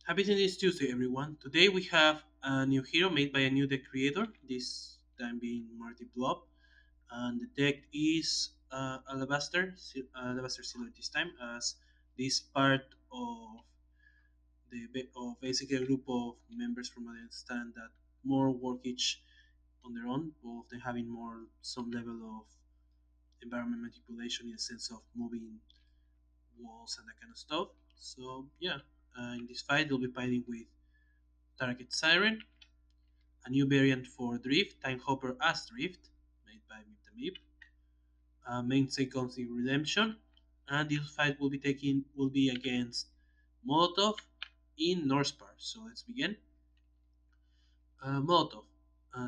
Happy Tennis Tuesday, everyone. Today we have a new hero made by a new deck creator, this time being Marty Blob. And the deck is alabaster silver this time, as this part of basically a group of members from a stand that more work each on their own, both of them having more some level of environment manipulation in the sense of moving walls and that kind of stuff. So yeah, in this fight they'll be fighting with target Siren, a new variant for Drift, Time Hopper as Drift, made by meep. Mainstay comes in Redemption, and this fight will be against Molotov in Northspar. So let's begin. Molotov.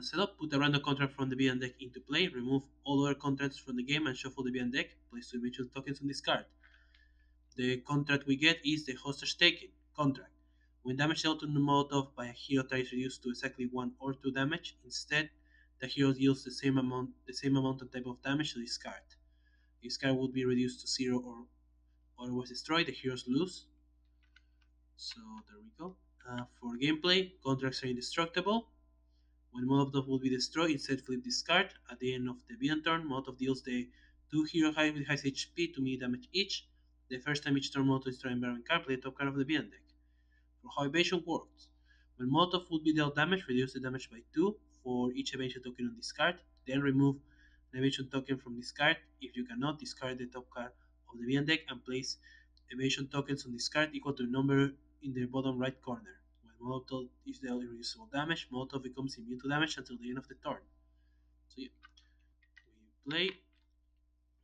Setup, put a random contract from the BN deck into play, remove all other contracts from the game and shuffle the BN deck, place 2 dimensional tokens on this card. The contract we get is the hostage taking contract. When damage dealt to the Molotov by a hero type is reduced to exactly 1 or 2 damage, instead the hero deals the same amount and type of damage to this card. This card would be reduced to 0 or otherwise destroyed, the heroes lose. So there we go. For gameplay, contracts are indestructible. When Molotov will be destroyed, instead flip this card. At the end of the Beyond turn, Molotov deals the 2 hero high with high HP to me damage each. The first time each turn Molotov destroys environment card, play the top card of the Beyond deck. For how evasion works. When Molotov would be dealt damage, reduce the damage by 2 for each evasion token on this card, then remove an evasion token from this card. If you cannot, discard the top card of the Beyond deck and place evasion tokens on this card equal to the number in the bottom right corner. When Molotov is dealt irreducible damage, Molotov becomes immune to damage until the end of the turn. So yeah, we play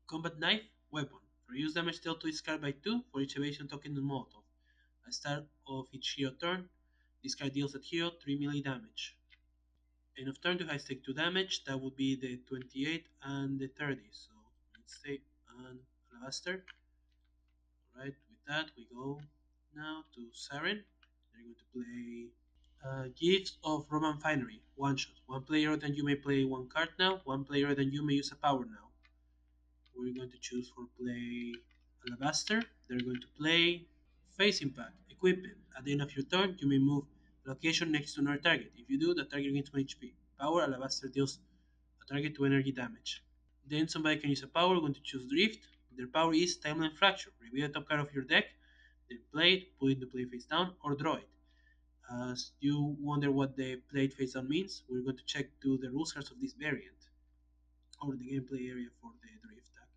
Combat Knife Weapon. Reduce damage dealt to this card by 2 for each evasion token on Molotov. At the start of each hero turn, this card deals that hero 3 melee damage. End of turn to high take 2 damage, that would be the 28 and the 30. So Mainstay and alabaster. Alright, with that we go now to Siren. They're going to play Gifts of Roman Finery, one shot. One player then you may play one card now, one player then you may use a power now. We're going to choose for play Alabaster. They're going to play Face Impact, Equipment. At the end of your turn, you may move location next to another target. If you do, the target gains 1 HP. Power, Alabaster deals a target 2 energy damage. Then somebody can use a power, we're going to choose Drift. Their power is Timeline Fracture. Reveal the top card of your deck, then play it, put it into play face down, or draw it. As you wonder what the played face down means, we're going to check to the rules cards of this variant, or the gameplay area for the Drift deck.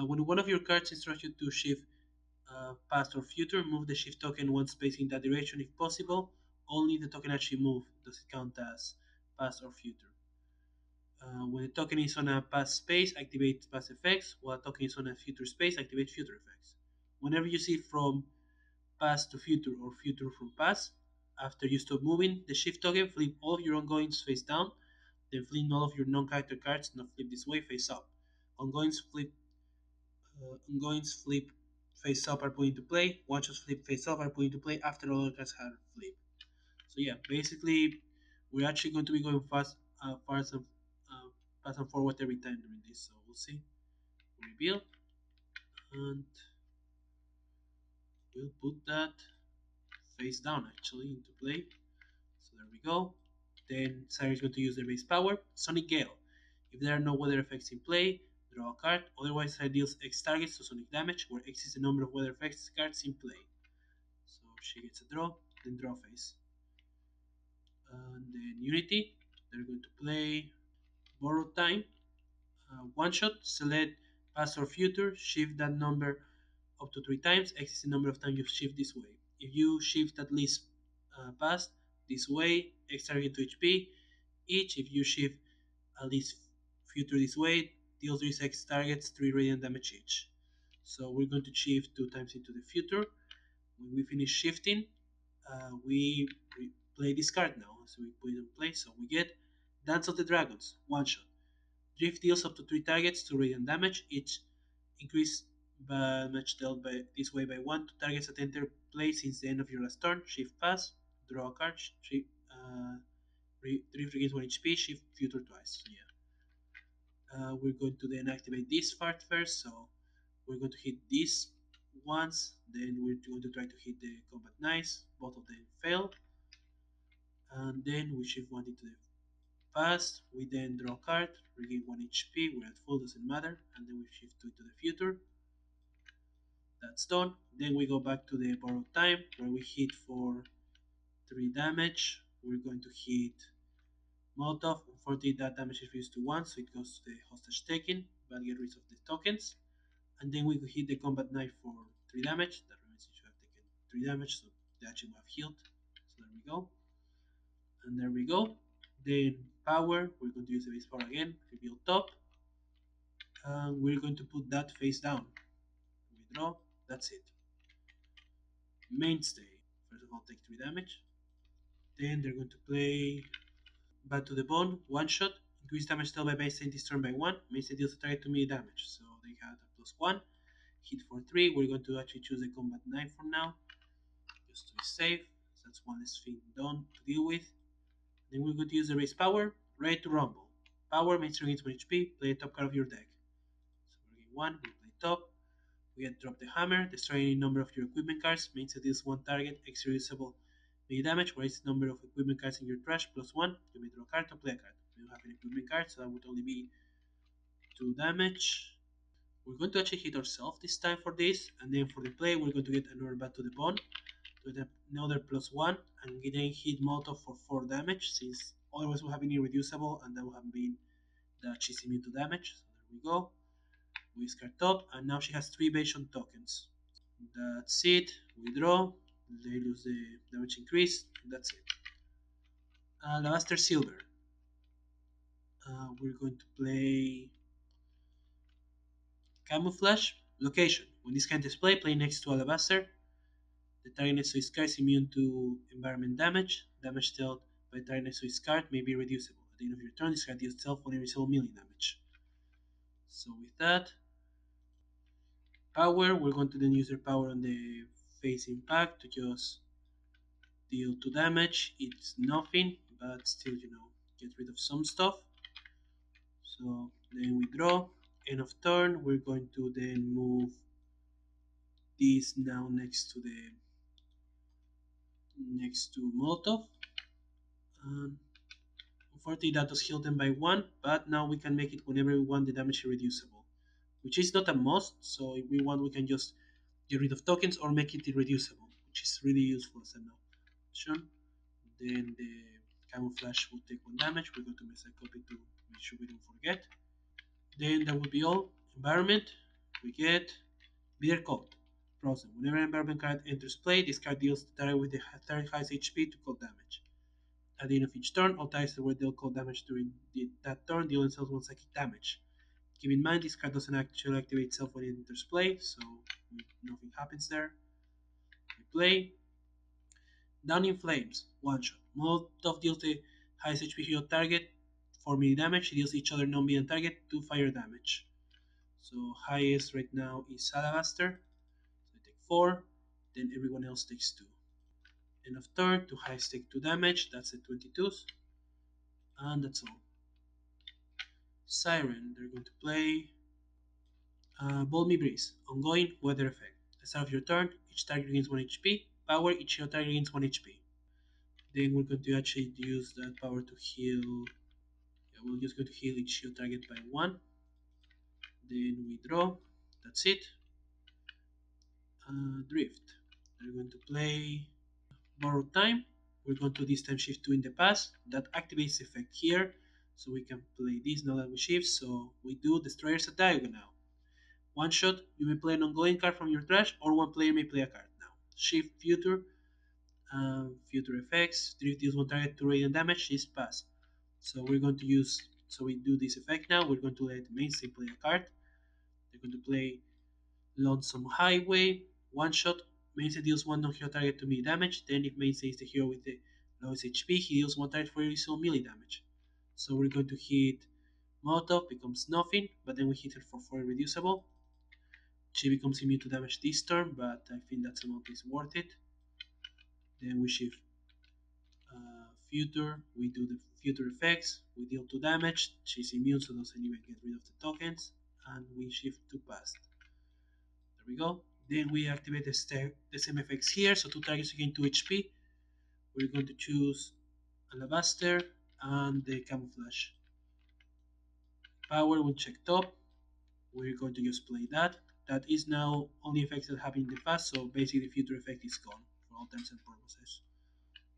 When one of your cards instructs you to shift past or future, move the shift token one space in that direction if possible. Only the token actually moved does it count as past or future. When the token is on a past space, activate past effects, while the token is on a future space, activate future effects. Whenever you see from past to future or future from past, after you stop moving the shift token, flip all of your ongoings face down, then flip all of your non-character cards, not flip this way, face up. Ongoings flip face up are put into play. One shots flip face up are put into play after all cards have flip. So yeah, basically we're actually going to be going fast and forward every time during this. So we'll see. Reveal, and we'll put that face down actually into play. So there we go. Then Siren is going to use their base power, Sonic Gale. If there are no weather effects in play, draw a card. Otherwise, Siren deals X targets to Sonic damage, where X is the number of weather effects cards in play. So she gets a draw, then draw phase. And then Unity, they're going to play Borrow Time. One shot, select past or future, shift that number up to 3 times. X is the number of times you shift this way. If you shift at least past this way, X target to HP each. If you shift at least future this way, deals 3 X targets 3 radiant damage each. So we're going to shift 2 times into the future. When we finish shifting, we play this card now. So we put it in place. So we get Dance of the Dragons, one shot. Drift deals up to 3 targets to radiant damage each. Increase damage dealt by this way by 1 to targets that enter play since the end of your last turn. Shift pass, draw a card, drift regains 1 HP, shift future twice. So yeah. We're going to then activate this part first. So we're going to hit this once. Then we're going to try to hit the combat knives. Both of them fail. And then we shift one into the past. We then draw a card, regain 1 HP. We're at full, doesn't matter. And then we shift 2 into the future. That's done. Then we go back to the borrowed time where we hit for 3 damage. We're going to hit molotov. Unfortunately, that damage is reduced to 1, so it goes to the hostage taking, but get rid of the tokens. And then we could hit the combat knife for 3 damage. That means you should have taken 3 damage, so they actually have healed. So there we go. And there we go. Then power, we're going to use the base power again, reveal top. And we're going to put that face down. Withdraw, that's it. Mainstay, first of all, take 3 damage. Then they're going to play Bad to the Bone, 1 shot. Increase damage dealt by Mainstay this turn by 1. Mainstay deals a target to me damage, so they had a +1. Hit for 3. We're going to actually choose the combat knife for now, just to be safe. So that's one less thing done to deal with. Then we're going to use the raise power, ready to rumble. Power means gains 1 HP, play a top card of your deck. So we're getting 1, we play top. We get drop the hammer, destroy any number of your equipment cards, means it deals 1 target, extra usable melee damage, raise the number of equipment cards in your trash, +1. You may draw a card or play a card. We don't have any equipment cards, so that would only be 2 damage. We're going to actually hit ourselves this time for this, and then for the play, we're going to get another bat to the bone, with another +1, and then hit Molotov for 4 damage, since otherwise we have been irreducible, and that would have been that she's immune to damage. So there we go. We discard top, and now she has 3 evasion tokens. That's it. We draw. They lose the damage increase. That's it. Alabaster Silver. We're going to play Camouflage. Location. When this kind display, play next to Alabaster. The target next to his card is immune to environment damage. Damage dealt by the target next to his card may be reducible. At the end of your turn, this card deals itself one invisible melee damage. So with that, power, we're going to then use their power on the face impact to just deal 2 damage. It's nothing, but still, get rid of some stuff. So then we draw. End of turn, we're going to then move this now next to Molotov. And unfortunately, that does heal them by 1, but now we can make it whenever we want the damage irreducible, which is not a must. So if we want, we can just get rid of tokens or make it irreducible, which is really useful as an option. Then the camouflage will take 1 damage. We're going to make a copy to make sure we don't forget. Then that would be all. Environment, we get Bitter Cold. Frozen. Whenever an environment card enters play, this card deals the target with the target highest HP to cold damage. At the end of each turn, all targets that were dealt cold damage during that turn deal themselves 1 psychic damage. Keep in mind, this card doesn't actually activate itself when it enters play, so nothing happens there. We play Down in Flames, 1 shot. Molotov deals the highest HP hero target 4 melee damage. He deals each other non-being target 2 fire damage. So highest right now is Alabaster. So I take 4, then everyone else takes 2. End of turn, 2 highest take 2 damage. That's the 22s. And that's all. Siren, they're going to play Balmy Breeze, ongoing weather effect. At the start of your turn, each target gains 1 HP. Power, each hero target gains 1 HP. Then we're going to actually use that power to heal. Yeah, we're just going to heal each hero target by 1. Then we draw. That's it. Drift. They're going to play Borrowed Time. We're going to this time shift 2 in the past. That activates the effect here. So we can play this now that we shift. So we do Destroyers at Diagonal. 1 shot, you may play an ongoing card from your trash, or 1 player may play a card now. Shift Future, Future effects. Drift deals 1 target to radiant damage, is pass. So we're going to use, so we do this effect now. We're going to let Mainstay play a card. They're going to play Lonesome Highway, 1 shot. Mainstay deals 1 non-hero target to melee damage. Then if Mainstay is the hero with the lowest HP, he deals 1 target for additional melee damage. So we're going to hit Molotov, becomes nothing, but then we hit her for 4 irreducible. She becomes immune to damage this turn, but I think that amount is worth it. Then we shift Future, we do the Future effects, we deal 2 damage, she's immune so doesn't even get rid of the tokens, and we shift to Past. There we go. Then we activate the same effects here. So two targets again 2 HP. We're going to choose alabaster and the camouflage. Power will check top. We're going to just play that. That is now only effects that happen in the past, so basically the future effect is gone for all intents and purposes.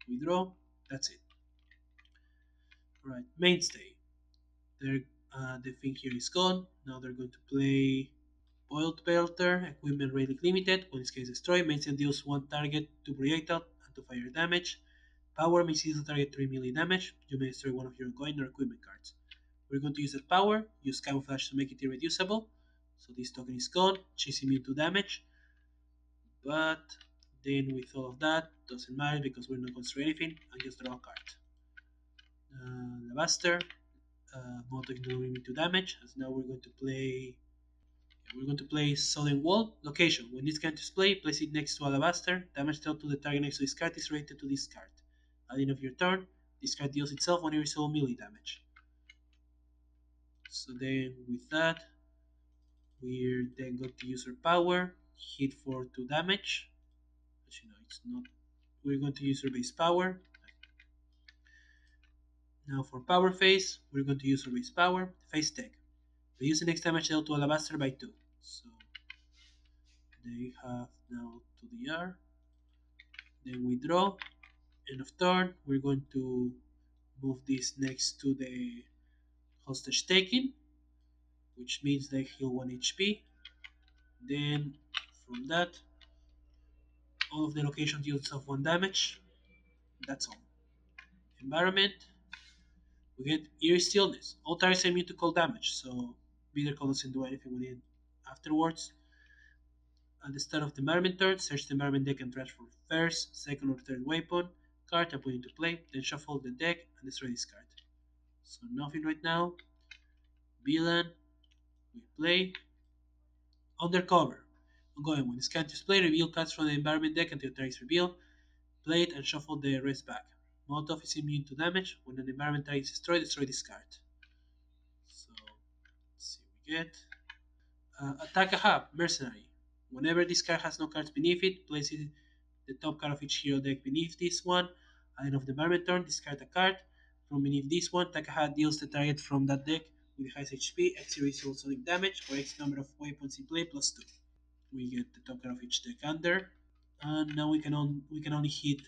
We draw, that's it. Right, Mainstay. The thing here is gone. Now they're going to play Boiled Belter, equipment rating limited. When this case destroyed, Mainstay deals one target to projectile and to fire damage. Power makes each target 3 melee damage. You may destroy one of your coin or equipment cards. We're going to use that power, use camouflage to make it irreducible. So this token is gone, she's immune to damage. But then with all of that, doesn't matter because we're not going to destroy anything and just draw a card. Alabaster, not immune to damage, as now we're going to play Southern Wall. Location. When this card is played, place it next to Alabaster. Damage dealt to the target next to this card is related to this card. At the end of your turn, this card deals itself 1 irreducible melee damage. So then with that, we're then going to use our power, hit for 2 damage. Actually no, it's not. We're going to use our base power. Now for power phase, we're going to use our base power, phase tech. Reduce the next damage dealt to Alabaster by 2. So they have now 2 DR. Then we draw. End of turn, we're going to move this next to the hostage taking, which means they heal 1 HP. Then from that, all of the location deals of 1 damage. That's all. Environment, we get eerie stillness. All targets are immune to cold damage, so Bitter Cold doesn't do anything with it afterwards. At the start of the environment turn, search the environment deck and trash for first, second, or third weapon card and put it into play. Then shuffle the deck and destroy this card. So nothing right now. Villain, we play. Undercover. Ongoing. When this card is played, reveal cards from the environment deck until the target is revealed. Play it and shuffle the rest back. Molotov is immune to damage. When an environment target is destroyed, destroy this card. So, let's see what we get. Attack a hub, Mercenary. Whenever this card has no cards beneath it, place it the top card of each hero deck beneath this one. At the end of the environment turn, discard a card. From beneath this one, Takaha deals the target from that deck with the highest HP, X irreducible sonic damage, or X number of weapons in play plus 2. We get the top card of each deck under. And now we can only hit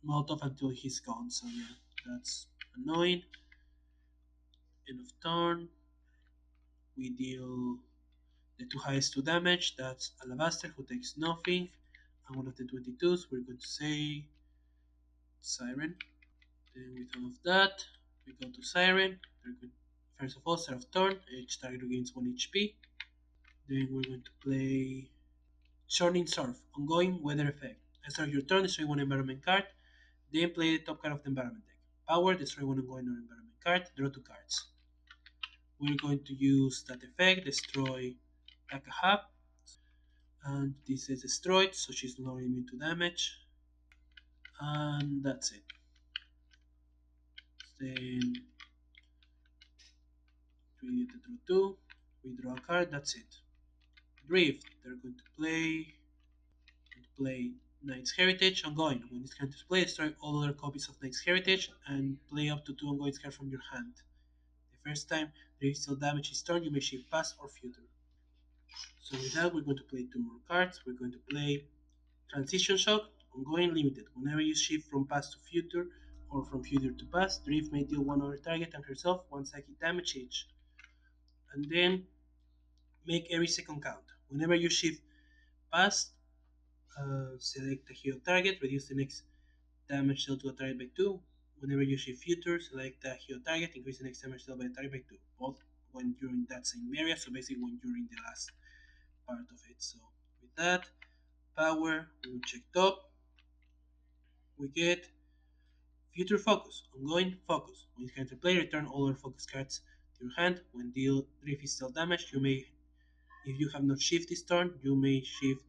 Molotov until he's gone, so yeah, that's annoying. End of turn. We deal the 2 highest 2 damage, that's Alabaster who takes nothing. And one of the 22s, we're going to say Siren. Then with all of that, we go to Siren. First of all, start of turn, each target regains 1 HP. Then we're going to play Churning Surf, ongoing weather effect. At start your turn, destroy 1 environment card. Then play the top card of the environment deck. Power, destroy 1 ongoing or environment card, draw 2 cards. We're going to use that effect, destroy Takahab. And this is destroyed, so she's no longer immune to damage. And that's it. Then we draw 2, we draw a card, that's it. Drift, they're going to play Knight's Heritage ongoing. When this card is played, destroy all other copies of Knight's Heritage and play up to 2 ongoing cards from your hand. The first time Drift still damage is turn, you may shift past or future. So with that, we're going to play 2 more cards. We're going to play Transition Shock, ongoing limited. Whenever you shift from past to future or from future to past, Drift may deal 1 other target and herself 1 psychic damage each. And then make every second count. Whenever you shift past, select a hero target, reduce the next damage dealt to a target by 2. Whenever you shift future, select a hero target, increase the next damage dealt by a target by 2. Both when you're in that same area, so basically when you're in the last part of it. So with that, power, we will check top. We get Future Focus, ongoing focus. When you enter play, return all your focus cards to your hand. When deal 3 physical damage, you may, if you have not shift this turn, you may shift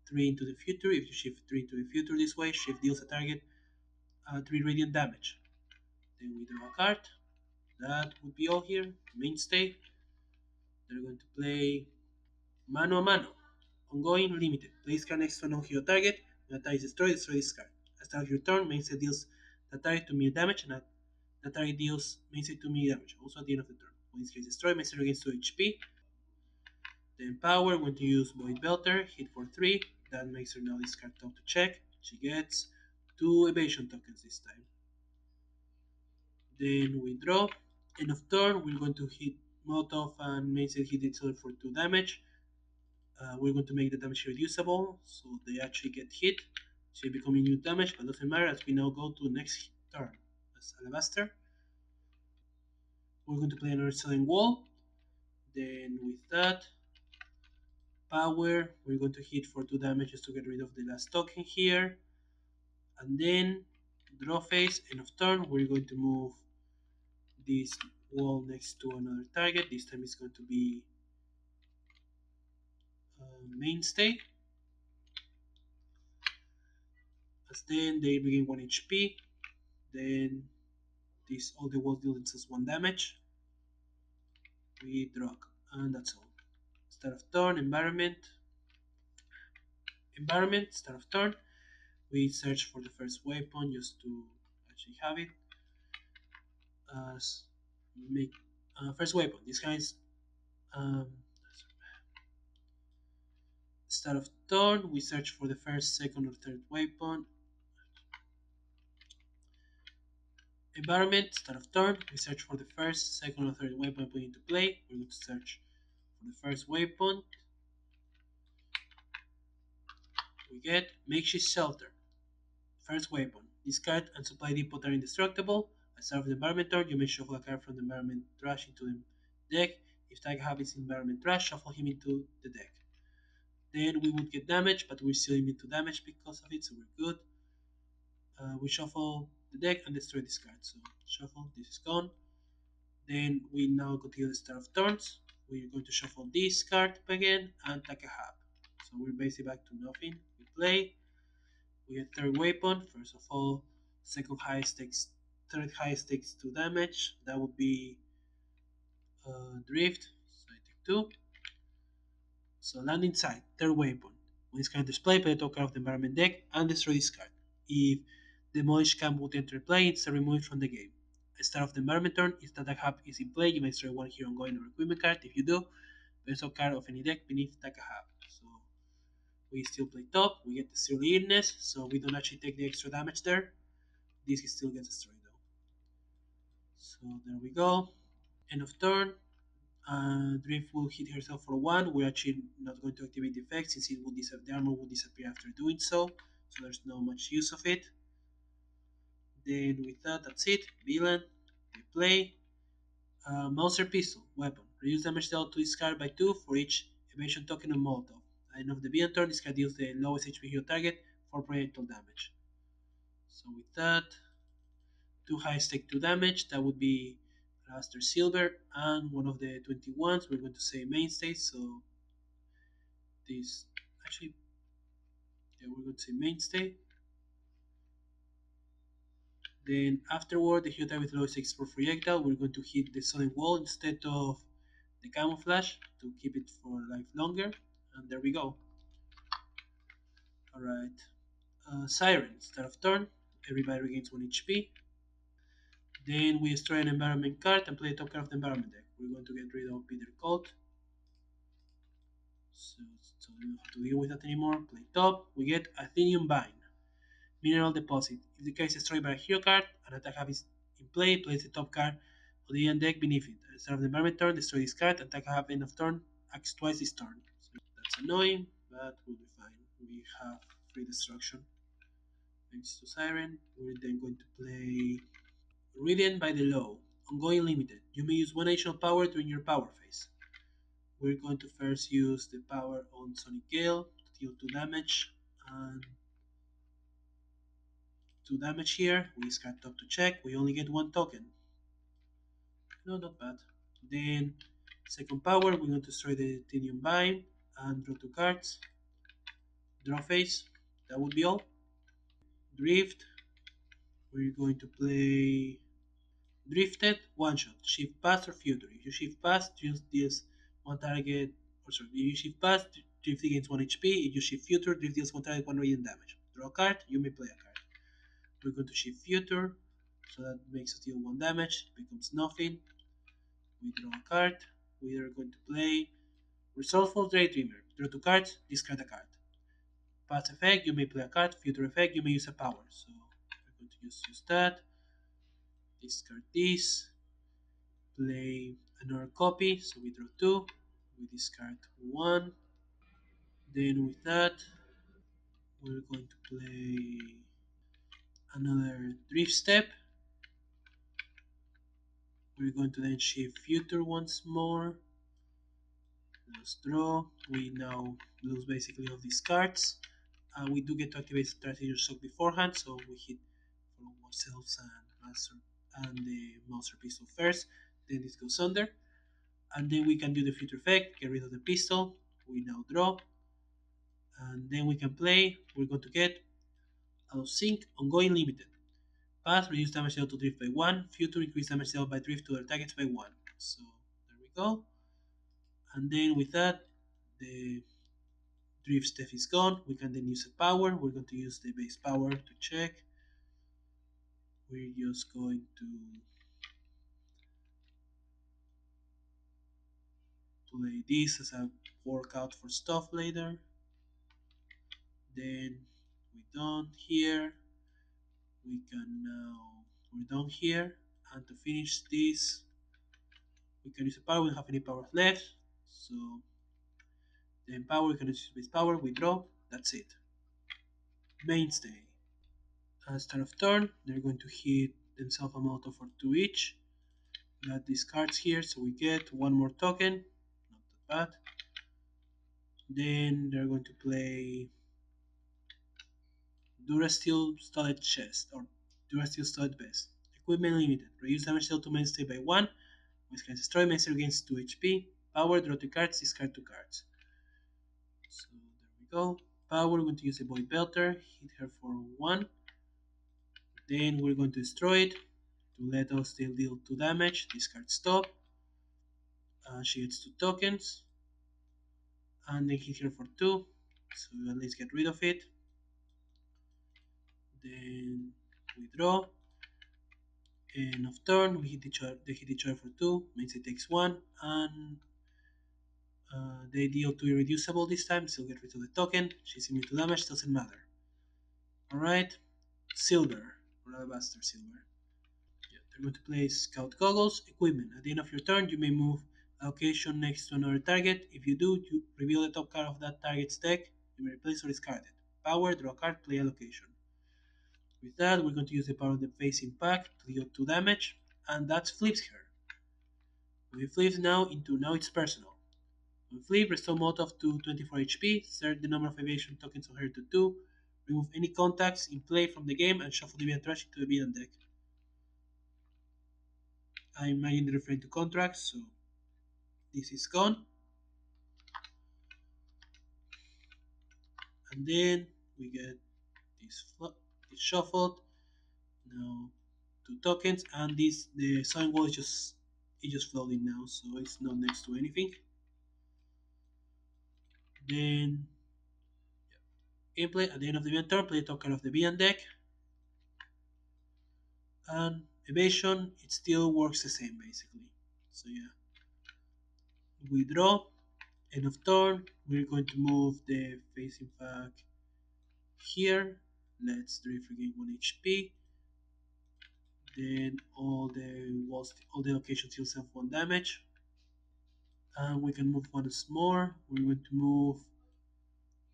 3 into the future. If you shift 3 into the future this way, shift deals a target 3 radiant damage. Then we draw a card. That would be all here. Mainstay. They're going to play Mano a Mano. Ongoing, limited. Place card next to a non-hero target. When a target is destroyed, destroy this card. At the start of your turn, Mainstay deals the target 2 melee damage, and the target deals Mainstay 2 melee damage. Also at the end of the turn. When this card is destroyed, Mainstay regains 2 HP. Then power, going to use Void Belter, hit for 3. That makes her now discard top to check. She gets 2 evasion tokens this time. Then we draw. End of turn, we're going to hit molotov and Mainstay hit each other for 2 damage. We're going to make the damage reducible, so they actually get hit. So they become immune damage, but doesn't matter as we now go to next turn. As alabaster. We're going to play another selling wall. Then with that, power, we're going to hit for 2 damages to get rid of the last token here. And then draw phase, end of turn, we're going to move this wall next to another target. This time it's going to be Mainstay. As then they regain 1 HP. Then this all the walls deal themselves 1 damage. We drag, and that's all. Start of turn, environment, start of turn. We search for the first weapon just to actually have it. As make first weapon. This guy's um, start of turn. We search for the first, second, or third weapon. Environment, start of turn. We search for the first, second, or third weapon put into play. We're going to search for the first weapon. We get makeshift shelter. First weapon. Discard and supply depot are indestructible. At the start of the environment turn, you may shuffle a card from the environment trash into the deck. If Tag habits environment trash, shuffle him into the deck. Then we would get damage, but we're still immune to damage because of it, so we're good. We shuffle the deck and destroy this card. So shuffle, this is gone. Then we now continue the start of turns. We're going to shuffle this card again and take a hab. So we're basically back to nothing. We play. We get third weapon. First of all, second highest takes, third highest takes 2 damage. That would be drift. So I take 2. So land inside, third weapon. When this card is played, play the top card of the environment deck and destroy this card. If Demolish Camp would enter play, it's removed from the game. At start of the environment turn, if the attack hub is in play, you may destroy one hero ongoing or equipment card. If you do, place a card of any deck beneath attack hub. So we still play top, we get the zero illness, so we don't actually take the extra damage there. This still gets destroyed though. So there we go. End of turn. Drift will hit herself for 1. We're actually not going to activate the effect since it would the armor would disappear after doing so. So there's no much use of it. Then with that, that's it. Villain, we play. Monster Pistol, weapon. Reduce damage dealt to discard by 2 for each evasion token on molotov. At the end of the villain turn, this card deals the lowest HP hero target for projectile damage. So with that, 2 highest take 2 damage. That would be Alabaster Silver and one of the 21s. We're going to say Mainstay. So this actually, yeah, we're going to say Mainstay. Then afterward, the hero target with lowest HP for projectile, we're going to hit the solid wall instead of the camouflage to keep it for life longer. And there we go. Alright. Siren, start of turn. Everybody regains 1 HP. Then we destroy an environment card and play the top card of the environment deck. We're going to get rid of Peter Colt. So we don't have to deal with that anymore. Play top. We get Athenium Vine. Mineral Deposit. If the card is destroyed by a hero card, an attack hub is in play, place the top card of the end deck beneath it. At the start of the environment turn, destroy this card, attack hub end of turn, acts twice this turn. So that's annoying, but we'll be fine. We have free destruction. Thanks to Siren. We're then going to play Ridden by the Law. Ongoing limited. You may use one additional power during your power phase. We're going to first use the power on Sonic Gale to deal 2 damage and 2 damage here. We discard top to check. We only get 1 token. No, not bad. Then second power, we're going to destroy the Titanium Vine and draw 2 cards. Draw phase. That would be all. Drift. We're going to play Drifted, one shot, shift past or future. If you shift past, just deals one target, or sorry, if you shift past, drift gains 1 HP. If you shift future, drift deals one target 1 radiant damage. Draw a card, you may play a card. We're going to shift future, so that makes us deal 1 damage, becomes nothing. We draw a card. We are going to play Resourceful Daydreamer. Draw 2 cards, discard a card. Past effect, you may play a card. Future effect, you may use a power. So we're going to use that. Discard this. Play another copy. So we draw 2. We discard 1. Then with that, we're going to play another drift step. We're going to then shift future once more. Let's draw. We now lose basically all these cards. We do get to activate strategy shock beforehand, so we hit for ourselves and the monster pistol first. Then this goes under, and then we can do the future effect. Get rid of the pistol. We now draw, and then we can play. We're going to get out of sync ongoing limited. Past reduce damage dealt to drift by 1. Future increase damage dealt by drift to their targets by 1. So there we go. And then with that, the drift step is gone. We can then use a power. We're going to use the base power to check. We're just going to play this as a workout for stuff later. Then we're done here. We can now, we're done here. And to finish this, we can use a power. We don't have any powers left. So then power, we can use base power. We draw. That's it. Mainstay. At start of turn, they're going to hit themselves a molotov for 2 each. Got these cards here, so we get 1 more token. Not that bad. Then they're going to play Durasteel Studded Chest or Durasteel Studded Vest. Equipment limited. Reduce damage dealt to Mainstay by 1. Which can destroy Mainstay gains 2 HP. Power, draw 2 cards, discard 2 cards. So there we go. Power, we're going to use a Void Belter. Hit her for 1. Then we're going to destroy it to let us still deal 2 damage. Discard stop. She gets 2 tokens. And then hit her for 2. So at least get rid of it. Then we draw. End of turn, we hit each other, they hit each other for 2. Means it takes 1. And they deal 2 irreducible this time. Still get rid of the token. She's immune to damage. Doesn't matter. Alright. Silver. Or alabaster silver. Yeah, they're going to play Scout Goggles. Equipment. At the end of your turn, you may move a location next to another target. If you do, you reveal the top card of that target's deck. You may replace or discard it. Power, draw a card, play a location. With that, we're going to use the power of the face impact to deal 2 damage, and that flips her. We flip now it's personal. When flip, restore molotov to 24 HP, set the number of evasion tokens on her to 2, remove any contacts in play from the game, and shuffle the villain trash into the villain deck. I imagine they're referring to contracts, so this is gone. And then we get this shuffled. Now 2 tokens, and the sign wall is just floating now, so it's not next to anything. Then gameplay at the end of the event turn, play the top card of the villain deck, and evasion it still works the same basically. So yeah, we draw. End of turn, we're going to move the facing back here. Let's drift regain 1 HP. Then all the locations heal self 1 damage. And we can move once more. We're going to move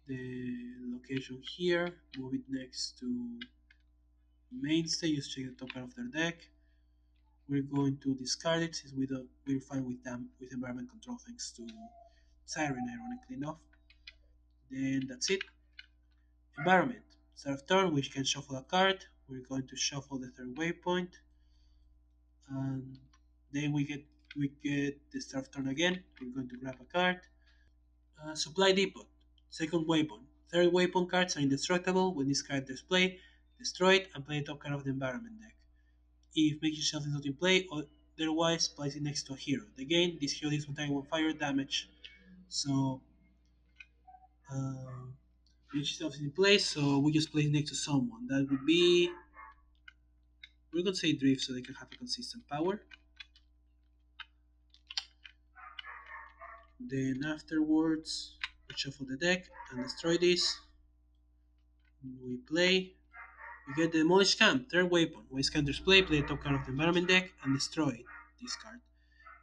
the location here, move it next to Mainstay, just check the top card of their deck. We're going to discard it since we're fine with environment control thanks to Siren, ironically enough. Then that's it. Environment. Start of turn, we can shuffle a card. We're going to shuffle the 3rd waypoint. And then we get the start of turn again. We're going to grab a card. Supply Depot. 2nd waypoint. 3rd waypoint cards are indestructible. When this card is played, destroy it and play the top card of the environment deck. If Make Yourself is not in play, otherwise place it next to a hero. Again, this hero is one target 1 fire damage. So Uh, Each stuff is in place, so we just place next to someone. That would be, we're gonna say drift so they can have a consistent power. Then afterwards, we shuffle the deck and destroy this. We play. We get the Demolish Camp, third weapon. When this card enters play the top card of the environment deck and destroy this card.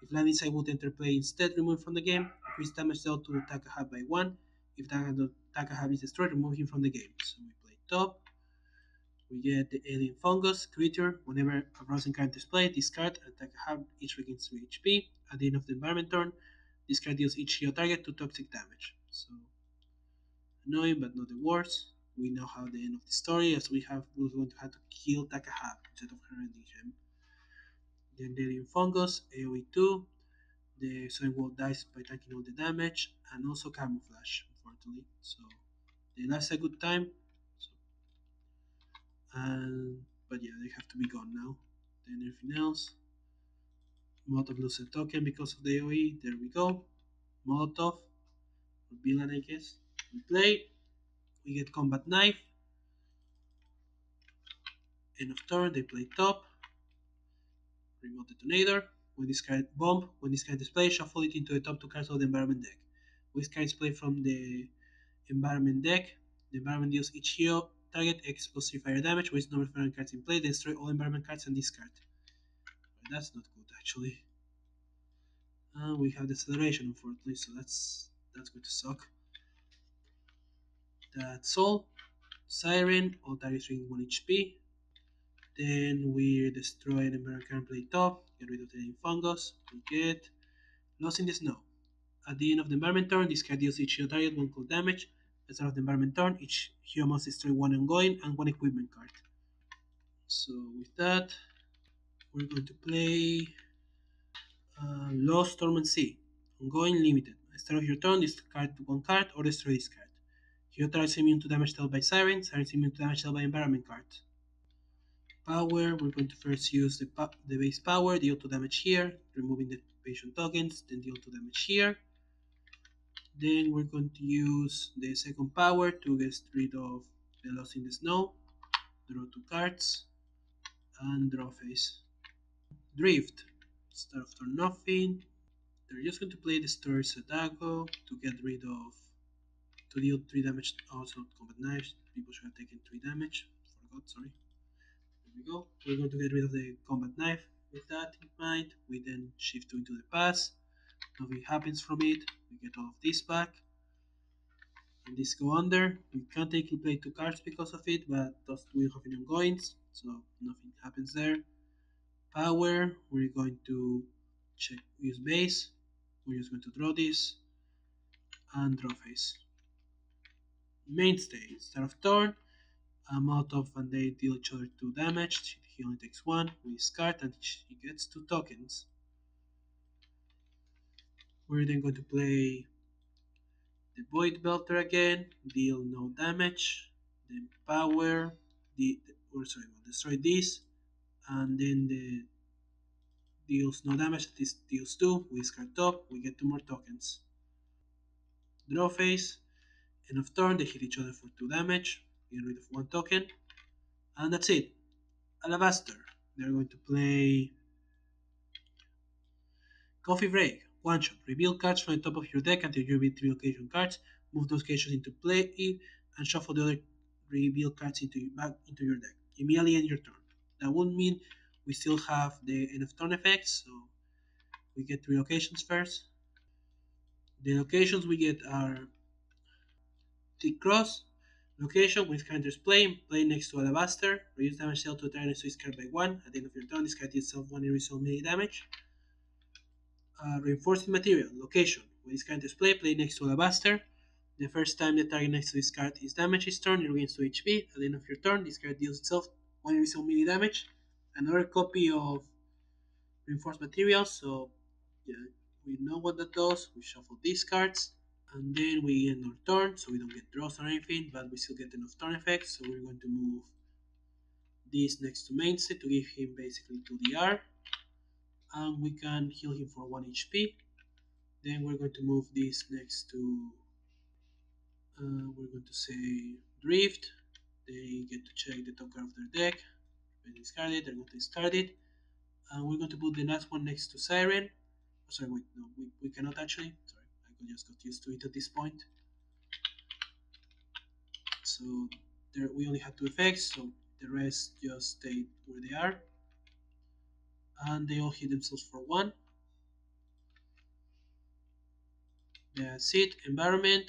If land inside would enter play instead, remove from the game. Increase damage dealt to Takahab by 1. If Takahab is destroyed, remove him from the game. So we play top. We get the alien fungus creature. Whenever a browsing card is played, discard and Takahab each regains 3 HP. At the end of the environment turn, this card deals each hero target 2 toxic damage. So annoying but not the worst. We now have the end of the story as we're going to have to kill Takahab instead of rending him. Then the alien fungus, AoE 2. The sewing wall dies by taking all the damage and also camouflage, unfortunately. So they last a good time. So, and but yeah, they have to be gone now. Then everything else. Molotov loses a token because of the AoE. There we go. Molotov or villain, I guess. We play. We get combat knife. End of turn. They play top. Remote detonator. When this card bomb. When this card is played, shuffle it into the top 2 cards of the environment deck. When this card is played from the environment deck. The environment deals each hero target X plus 3 fire damage with no reference cards in play. They destroy all environment cards and discard. But that's not good actually. We have the acceleration unfortunately, so that's going to suck. That's all. Siren, all targets regain 1 HP. Then we destroy an environment card play top, get rid of the fungus. We get Lost in the Snow. At the end of the environment turn, this card deals each hero target 1 cold damage. At the start of the environment turn, each hero must destroy 1 ongoing and 1 equipment card. So with that, we're going to play Lost Storm and Sea. Ongoing limited. At the start of your turn, discard 1 card or destroy this card. Hero target is immune to damage dealt by Siren. Siren is immune to damage dealt by environment cards. Power, we're going to first use the base power, deal 2 damage here, removing the patient tokens, then deal 2 damage here. Then we're going to use the second power to get rid of the Lost in the Snow, draw 2 cards, and draw face. Drift, start of turn nothing. They're just going to play the Stir Sadago to get rid of, to deal 3 damage, also combat knives. People should have taken 3 damage, forgot, sorry. There we go. We're going to get rid of the combat knife. With that in mind, we then shift into the pass. Nothing happens from it. We get all of this back. And this go under. We can't take play 2 cards because of it, but those we have any ongoings, so nothing happens there. Power, we're going to check use base. We're just going to draw this and draw face. Mainstay, start of turn. Molotov and they deal each other 2 damage. He only takes 1. We discard and he gets 2 tokens. We're then going to play the Void Belter again, deal no damage. Then power, destroy this, and then the deals no damage. This deals 2. We discard top. We get 2 more tokens. Draw phase. End of turn. They hit each other for 2 damage. Get rid of 1 token, and that's it. Alabaster. They're going to play Coffee Break. 1 shot. Reveal cards from the top of your deck until you reveal 3 location cards. Move those locations into play and shuffle the other reveal cards back into your deck. Immediately end your turn. That would mean we still have the end of turn effects, so we get 3 locations first. The locations we get are Tick Cross, location with characters play next to Alabaster, reduce damage dealt to a target next to this card by 1. At the end of your turn, this card itself 1 irresolved melee damage. Reinforcing material, location. When this card is play next to Alabaster. The first time the target next to this card is damaged this turn, it regains 2 HP. At the end of your turn, this card deals itself 1 irresolved melee damage. Another copy of reinforced material, so yeah, we know what that does. We shuffle these cards, and then we end our turn, so we don't get draws or anything, but we still get enough turn effects, so we're going to move this next to Mainstay to give him basically 2 DR, and we can heal him for 1 HP. Then we're going to move this next to We're going to say drift. They get to check the top card of their deck. When they discard it, they're going to discard it. And we're going to put the last one next to Siren. Oh, sorry, wait, no, we cannot actually. Sorry, I just got used to it at this point. So there, we only had two effects, so the rest just stayed where they are. And they all hit themselves for one. That's it. Environment.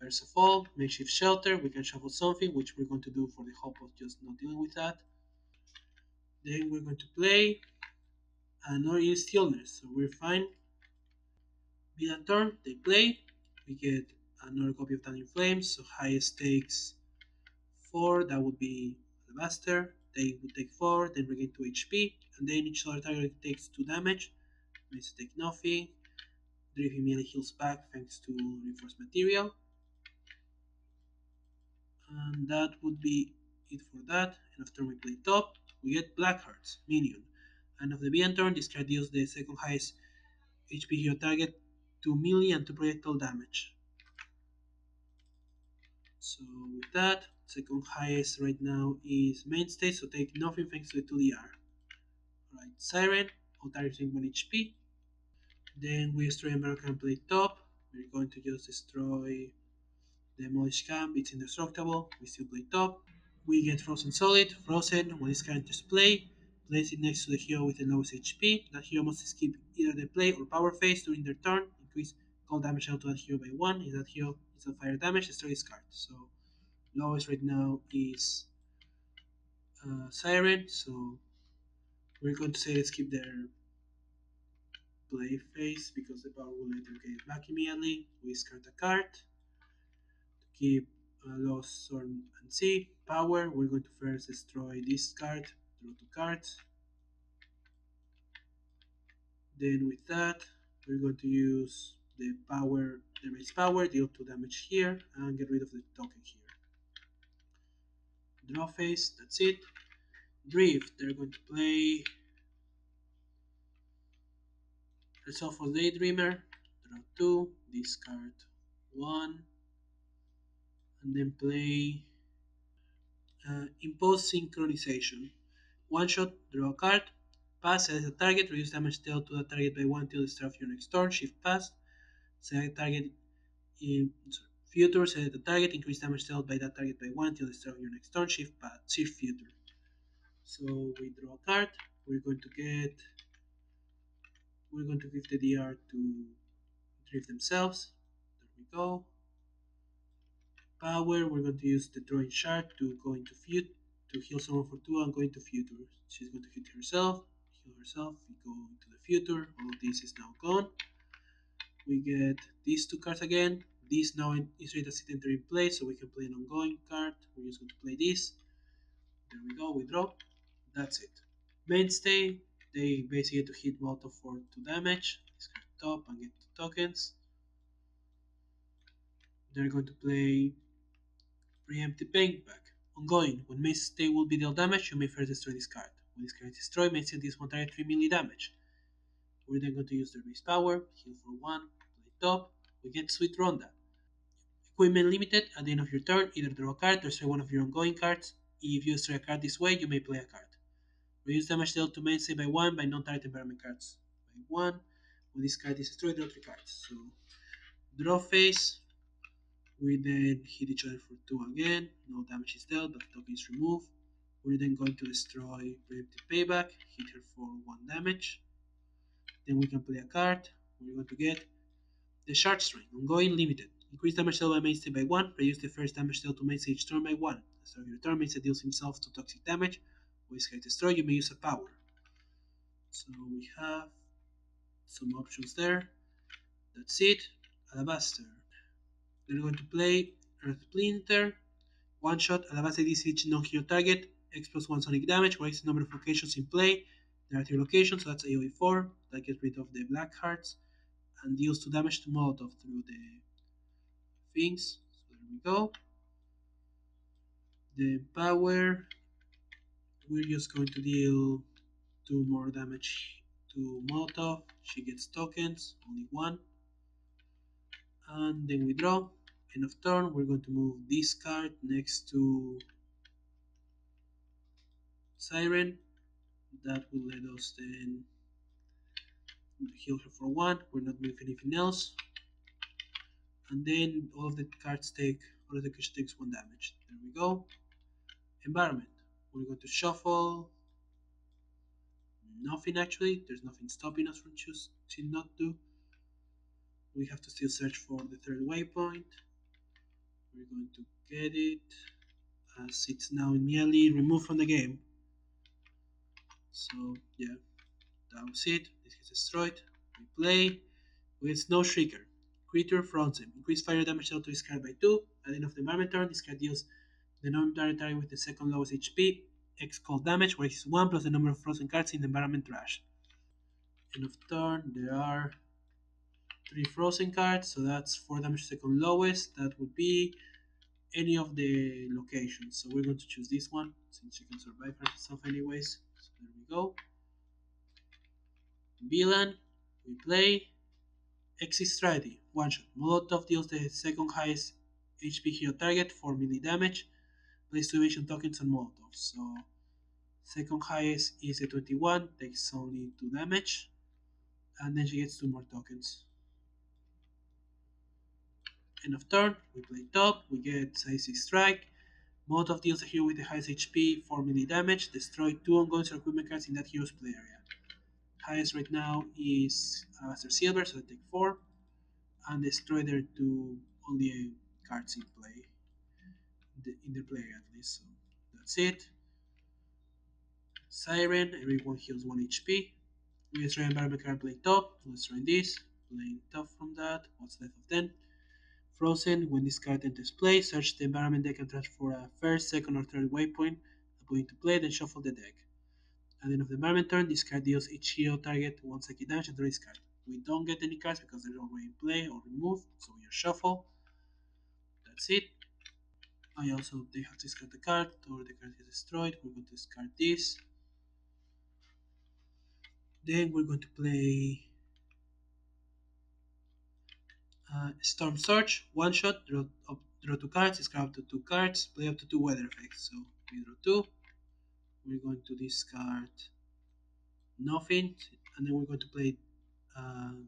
First of all, makeshift shelter. We can shuffle something, which we're going to do for the hope of just not dealing with that. Then we're going to play another is stillness, so we're fine. Be that turn, they play. We get another copy of Tanning Flames, so highest stakes 4, that would be alabaster. They would take 4, then regain 2 HP, and then each other target takes 2 damage. Makes it take nothing. Drift immediately heals back thanks to reinforced material. And that would be it for that. And after we play top, we get Black Hearts, minion. And of the BN turn, this card deals the second highest HP hero target 2 melee and 2 projectile damage. So with that, second highest right now is Mainstay, so take nothing thanks to the 2DR. Alright, Siren, all targets in 1 HP. Then we destroy American play top. We're going to just destroy the Demolish Camp, it's indestructible. We still play top. We get Frozen Solid. Frozen, when this card enters play, place it next to the hero with the lowest HP. That hero must skip either the play or power phase during their turn. Increase cold damage out to that hero by 1. If that hero is on fire damage, destroy this card. So lowest right now is Siren. So we're going to say let's keep their play phase because the power will let them get it back immediately. We discard a card. Keep Lost Storm and Sea. Power, we're going to first destroy this card, draw 2 cards. Then with that, we're going to use the power, the base power, deal 2 damage here, and get rid of the token here. Draw phase, that's it. Drift, they're going to play Resolve Daydreamer, draw 2, discard 1, and then play Impose Synchronization. One shot, draw a card, pass, select a target, reduce damage dealt to the target by 1 till the start of your next turn, shift pass, select target in future, select the target, increase damage dealt by that target by 1 till the start of your next turn, shift pass, shift future. So we draw a card, we're going to give the DR to drift themselves. There we go. Power, we're going to use the drawing shard to go into fute to heal someone for 2 and go into future. She's going to hit herself, heal herself, we go into the future, all of this is now gone. We get these 2 cards again. This now is ready to enter in play, so we can play an ongoing card. We're just going to play this. There we go, we draw. That's it. Mainstay, they basically get to hit molotov for 2 damage. Discard top and get 2 tokens. They're going to play Preemptive Paintback. Ongoing. When Mainstay will be dealt damage, you may first destroy this card. When this card is destroyed, Mainstay deals one target 3 melee damage. We're then going to use their base power, heal for 1, play top. We get Sweet Ronda. Equipment limited. At the end of your turn, either draw a card or destroy one of your ongoing cards. If you destroy a card this way, you may play a card. Reduce damage dealt to Mainstay by 1 by non-target environment cards. By 1. When this card is destroyed, draw 3 cards. So, draw phase. We then hit each other for 2 again. No damage is dealt, but the token is removed. We're then going to destroy Preemptive Payback, hit her for 1 damage. Then we can play a card. We're going to get the Shard Strain, ongoing limited. Increase damage dealt by Mainstay by 1. Reduce the first damage dealt to Mainstay each turn by 1. At the start of your turn, Mainstay deals himself to toxic damage. When this card destroyed, you may use a power. So we have some options there. That's it. Alabaster. They're going to play Earth Splinter. One shot, alabaster DC each non-hero target. X plus 1 sonic damage. What is the number of locations in play? There are 3 locations, so that's AoE 4. That gets rid of the black hearts. And deals 2 damage to molotov through the things. So there we go. The power, we're just going to deal 2 more damage to molotov. She gets tokens, only 1. And then we draw. End of turn, we're going to move this card next to Siren. That will let us then heal her for one. We're not moving anything else. And then all of the cards take, all of the creature takes one damage. There we go. Environment. We're going to shuffle. Nothing actually. There's nothing stopping us from choosing not to. We have to still search for the third waypoint. We're going to get it as it's now immediately removed from the game. So yeah, that was it. This gets destroyed. We play with Snow Shrieker. Creature frozen. Increase fire damage dealt to this card by 2. At the end of the environment turn, this card deals the non-target target with the second lowest HP, X cold damage, where it's 1 plus the number of frozen cards in the environment trash. End of turn, there are 3 frozen cards, so that's 4 damage second lowest. That would be any of the locations. So we're going to choose this one, since she can survive herself anyways. So there we go. Villain, we play Exit Strategy, one shot. Molotov deals the second highest HP hero target for melee damage. Place 2 evasion tokens on Molotov. So, second highest is a 21, takes only 2 damage. And then she gets 2 more tokens. End of turn, we play top, we get size 6 strike. Molotov deals a hero with the highest HP for melee damage. Destroy 2 ongoing or equipment cards in that hero's play area. Highest right now is Alabaster Silver, so I take 4. And destroy their 2 only cards in play. In their play at least. So that's it. Siren, everyone heals 1 HP. We destroy environment card, play top. Let's try this. Playing top from that. What's left of them? Frozen, when this card enters play, search the environment deck and search for a first, second, or third waypoint. Put into play, then shuffle the deck. At the end of the environment turn, this card deals each hero target 1 psychic damage and this card. We don't get any cards because they're already in play or removed, so we just shuffle. That's it. I also they have to discard the card or the card is destroyed. We're going to discard this. Then we're going to play Storm Surge, one shot, draw 2 cards, discard up to 2 cards, play up to 2 weather effects. So we draw 2. We're going to discard nothing, and then we're going to play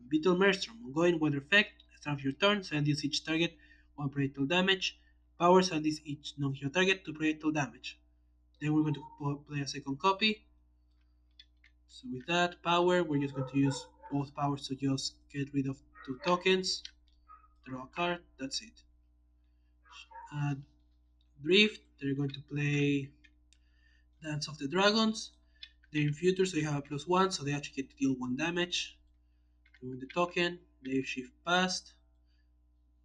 Beetle Maelstrom. Ongoing weather effect. At the start of your turn, send this each target 1 projectile damage. Power send this each non-hero target 2 projectile damage. Then we're going to play a second copy. So with that power, we're just going to use both powers to just get rid of 2 tokens. Draw a card. That's it. Drift. They're going to play Dance of the Dragons. They're in future, so they have a +1, so they actually get to deal 1 damage. Remove the token. They shift past.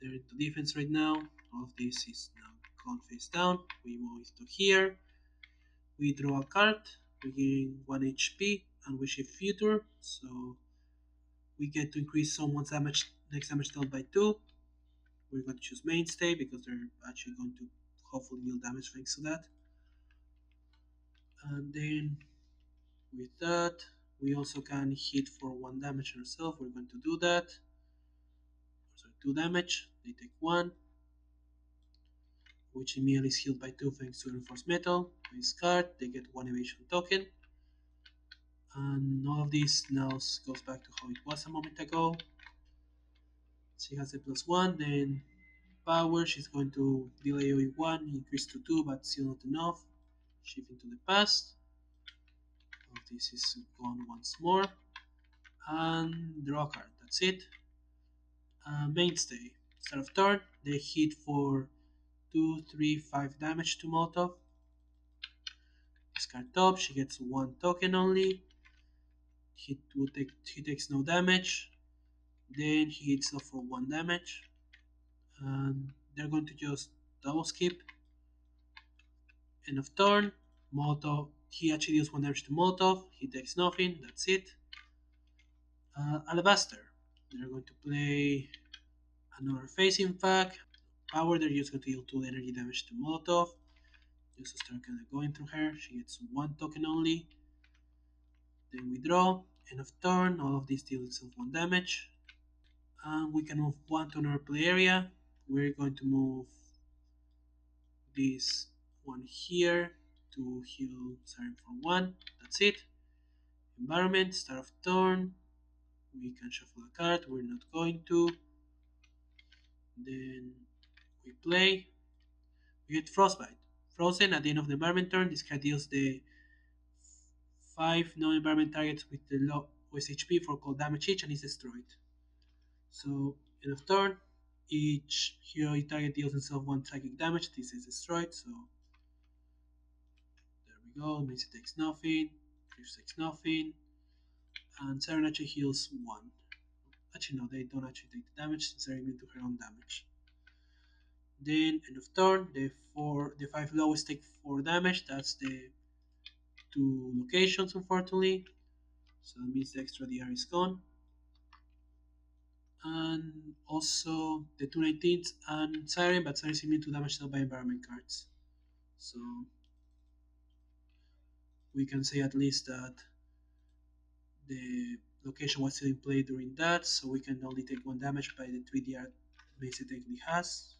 They're into defense right now. All of this is now gone face down. We move it to here. We draw a card. We gain 1 HP, and we shift future. So we get to increase someone's next damage dealt by 2. We're going to choose Mainstay because they're actually going to hopefully deal damage thanks to that. And then with that, we also can hit for 1 damage ourselves. We're going to do that. So 2 damage, they take 1, which immediately is healed by 2 thanks to Reinforced Metal. We discard, they get 1 evasion token. And all of this now goes back to how it was a moment ago. She has a +1, then power, she's going to deal AoE 1, increase to 2, but still not enough. Shift into the past. All of this is gone once more. And draw a card, that's it. Mainstay. Start of turn, they hit for 2, 3, 5 damage to Molotov. Discard top, she gets 1 token only. He takes no damage. Then he hits off for 1 damage. And they're going to just double skip. End of turn. Molotov. He actually deals 1 damage to Molotov. He takes nothing. That's it. Alabaster. They're going to play another facing pack. Power. They're just going to deal 2 energy damage to Molotov. Just to start kind of going through her. She gets 1 token only. Then we draw. End of turn. All of these deal itself 1 damage. And we can move 1 to another play area. we're going to move this one here to heal Siren for one. That's it. Environment, start of turn. We can shuffle a card. We're not going to. Then we play. We get Frostbite. Frozen at the end of the environment turn. This card deals the 5 non-environment targets with the lowest HP for cold damage each and is destroyed. So, end of turn. Each hero target deals himself 1 psychic damage. This is destroyed. So, there we go. Means it takes nothing. Griff takes nothing. And Siren actually heals 1. Actually, no, they don't actually take the damage since they're immune to her own damage. Then, end of turn, the 5 lowest take 4 damage. That's the 2 locations, unfortunately. So that means the extra DR is gone. And also the 219s and Siren, but Siren is immune to damage dealt by environment cards. So we can say at least that the location was still in play during that, so we can only take 1 damage by the 3 DR Mainstay technically has.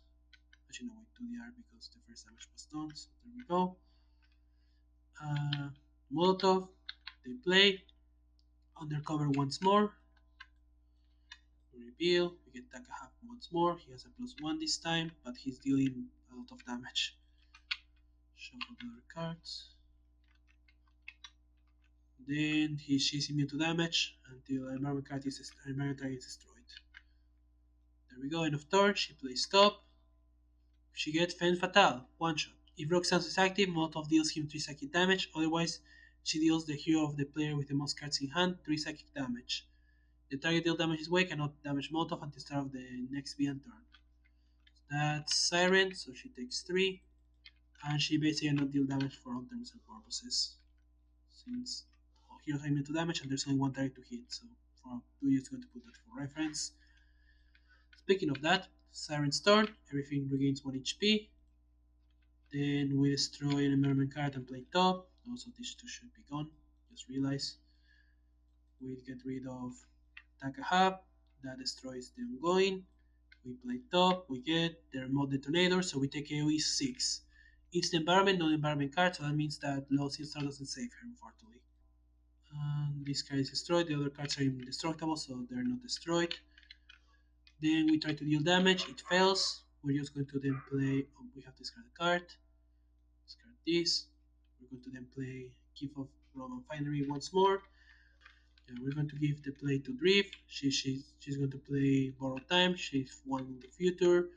Actually, no, wait, 2 DR because the first damage was done, so there we go. Molotov, they play. Undercover once more. Reveal, we get Takahap once more. He has a +1 this time, but he's dealing a lot of damage. Shuffle the other cards. Then she's immune to damage until environment target is destroyed. There we go, end of turn. She plays stop. She gets Fen Fatale, one shot. If Rock Stance is active, Molotov deals him 3 psychic damage, otherwise, she deals the hero of the player with the most cards in hand 3 psychic damage. The target deal damage this way cannot damage Molotov until the start of the next BN turn. That's Siren, so she takes 3, and she basically cannot deal damage for all terms and purposes. Since heroes are immune to damage and there's only 1 target to hit, so we're just going to put that for reference. Speaking of that, Siren's turn, everything regains 1 HP. Then we destroy an environment card and play top. Also, these 2 should be gone. Just realize. We get rid of Takahab. That destroys the ongoing. We play top. We get the remote detonator. So we take AoE 6. It's the environment, not the environment card. So that means that Low Star doesn't save her, unfortunately. And this card is destroyed. The other cards are indestructible, so they're not destroyed. Then we try to deal damage. It fails. We're just going to then play. Oh, we have to discard a card. Discard this. We're going to then play Gift of Roman Finery once more. We're going to give the play to Drift. She's going to play Borrow Time. She's 1 in the future.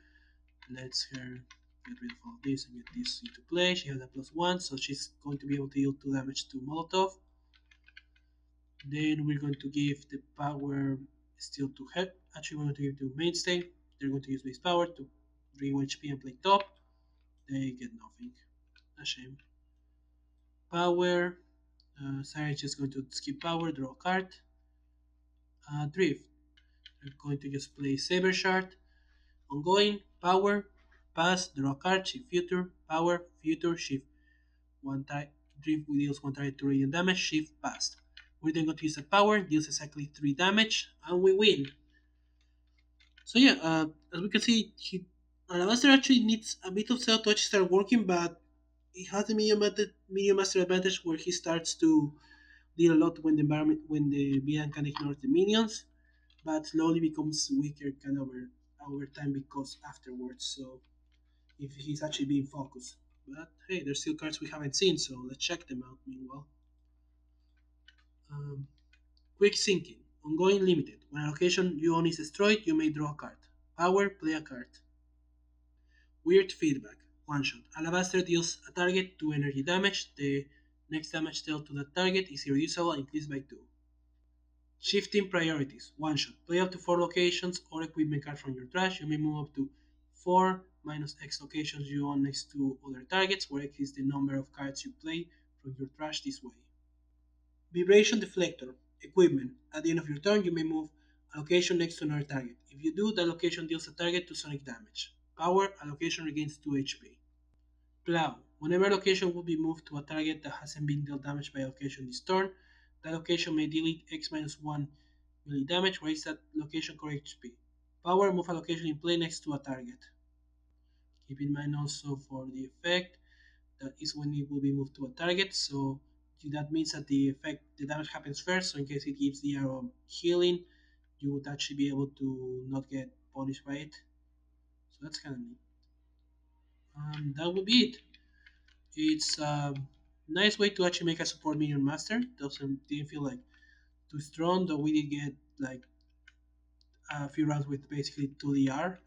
Let's her get rid of all this and get this into play. She has a +1, so she's going to be able to deal 2 damage to Molotov. Then we're going to give the power still to her. Actually, we're going to give to Mainstay. They're going to use base power to bring 1 HP and play top. They get nothing. A shame. Power. Siren is just going to skip power, draw a card. Drift. We're going to just play Saber Shard. Ongoing, power, pass, draw a card, shift future, power, future, shift. One type, Drift deals 1 target to radiant damage, shift, pass. We're then going to use that power, deals exactly 3 damage, and we win. So yeah, as we can see, Alabaster actually needs a bit of cell to actually start working, but he has the medium master advantage where he starts to deal a lot when the Bian can ignore the minions, but slowly becomes weaker kind of over time because afterwards. So if he's actually being focused, but hey, there's still cards we haven't seen, so let's check them out. Meanwhile, um, quick sinking, ongoing limited. When a location you own is destroyed, you may draw a card. Power, play a card. Weird feedback. One shot. Alabaster deals a target 2 energy damage. The next damage dealt to that target is irreducible and increased by 2. Shifting priorities. One shot. Play up to 4 locations or equipment card from your trash. You may move up to 4 minus X locations you own next to other targets, where X is the number of cards you play from your trash this way. Vibration Deflector. Equipment. At the end of your turn, you may move a location next to another target. If you do, that location deals a target to sonic damage. Power. A location regains 2 HP. Plow. Whenever a location will be moved to a target that hasn't been dealt damage by a location this turn, that location may deal X minus 1 melee damage, raise that location core HP. Power. Move a location in play next to a target. Keep in mind also for the effect that is when it will be moved to a target. So that means that the damage happens first. So in case it gives the arrow healing, you would actually be able to not get punished by it. So that's kind of neat. That would be it. It's a nice way to actually make a support minion master. Didn't feel like too strong, though we did get like a few rounds with basically 2 DR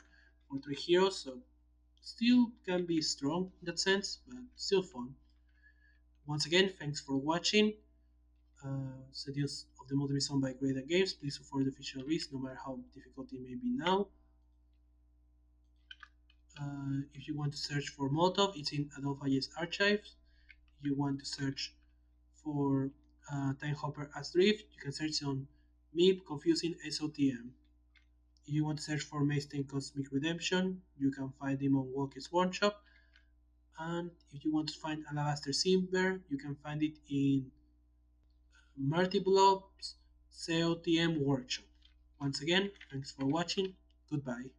for 3 heroes, so still can be strong in that sense, but still fun. Once again, thanks for watching. Seduce of the Multiple Zone by Greater Games. Please support the official release, no matter how difficult it may be now. If you want to search for molotov, it's in adelphophages archives. If you want to search for Time Hopper as Drift, you can search on meep confusing SOTM. If you want to search for Mainstay Cosmic Redemption, you can find him on Walker's Workshop. And if you want to find Alabaster Silver, you can find it in Marty Blob SOTM Workshop. Once again, thanks for watching. Goodbye.